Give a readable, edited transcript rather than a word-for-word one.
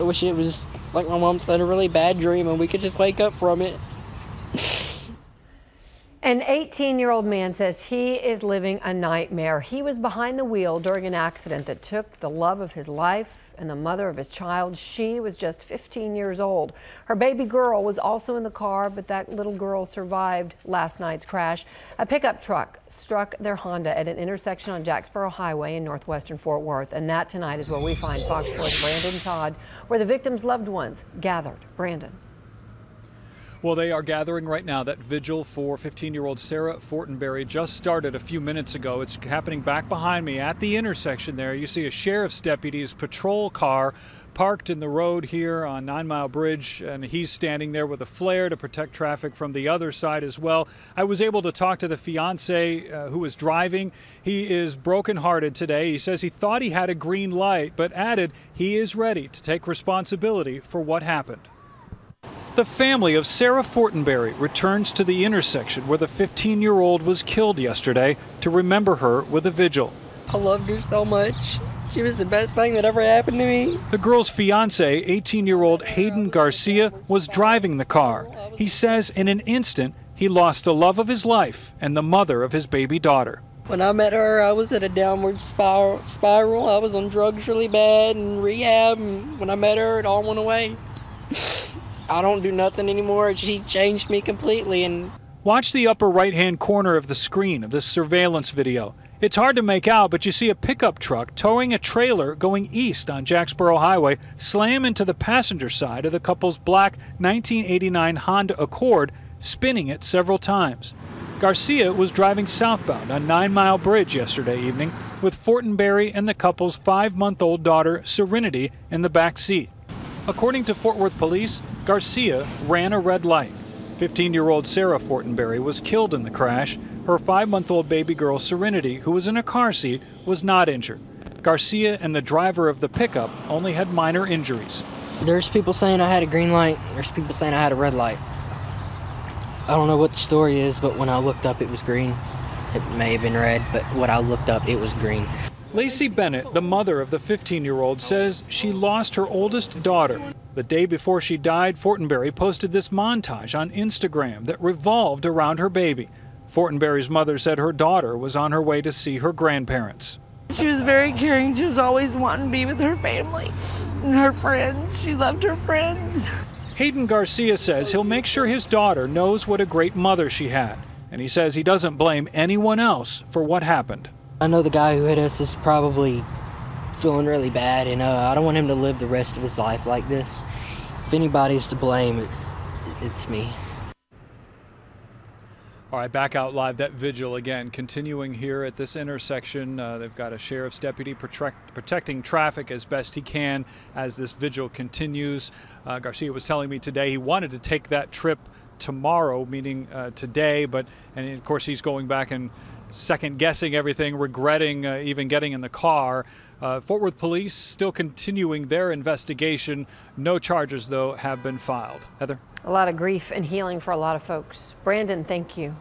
I wish it was, like my mom said, a really bad dream and we could just wake up from it. An 18-year-old man says he is living a nightmare. He was behind the wheel during an accident that took the love of his life and the mother of his child. She was just 15 years old. Her baby girl was also in the car, but that little girl survived last night's crash. A pickup truck struck their Honda at an intersection on Jacksboro Highway in northwestern Fort Worth. And that tonight is where we find Fox 4's Brandon Todd, where the victims' loved ones gathered. Brandon. Well, they are gathering right now. That vigil for 15-year-old Sarah Fortenberry just started a few minutes ago. It's happening back behind me at the intersection there. You see a sheriff's deputy's patrol car parked in the road here on 9 Mile Bridge, and he's standing there with a flare to protect traffic from the other side as well. I was able to talk to the fiance who was driving. He is brokenhearted today. He says he thought he had a green light, but added he is ready to take responsibility for what happened. The family of Sarah Fortenberry returns to the intersection where the 15-year-old was killed yesterday to remember her with a vigil. I loved her so much. She was the best thing that ever happened to me. The girl's fiance, 18-year-old Hayden Garcia, was driving the car. He says in an instant he lost the love of his life and the mother of his baby daughter. When I met her, I was at a downward spiral. I was on drugs really bad and rehab, and when I met her, it all went away. I don't do nothing anymore. She changed me completely. And watch the upper right-hand corner of the screen of this surveillance video. It's hard to make out, but you see a pickup truck towing a trailer going east on Jacksboro Highway slam into the passenger side of the couple's black 1989 Honda Accord, spinning it several times. Garcia was driving southbound on 9 Mile Bridge yesterday evening with Fortenberry and the couple's 5-month-old daughter, Serenity, in the back seat. According to Fort Worth police, Garcia ran a red light. 15-year-old Sarah Fortenberry was killed in the crash. Her 5-month-old baby girl, Serenity, who was in a car seat, was not injured. Garcia and the driver of the pickup only had minor injuries. There's people saying I had a green light. There's people saying I had a red light. I don't know what the story is, but when I looked up, it was green. It may have been red, but when I looked up, it was green. Lacey Bennett, the mother of the 15-year-old, says she lost her oldest daughter. The day before she died, Fortenberry posted this montage on Instagram that revolved around her baby. Fortenberry's mother said her daughter was on her way to see her grandparents. She was very caring. She was always wanting to be with her family and her friends. She loved her friends. Hayden Garcia says he'll make sure his daughter knows what a great mother she had. And he says he doesn't blame anyone else for what happened. I know the guy who hit us is probably feeling really bad, and I don't want him to live the rest of his life like this. If anybody's to blame, it's me. All right, back out live, that vigil again, continuing here at this intersection. They've got a sheriff's deputy protecting traffic as best he can as this vigil continues. Garcia was telling me today he wanted to take that trip tomorrow, meaning today, and of course he's going back and second-guessing everything, regretting even getting in the car. Fort Worth police still continuing their investigation. No charges, though, have been filed. Heather? A lot of grief and healing for a lot of folks. Brandon, thank you.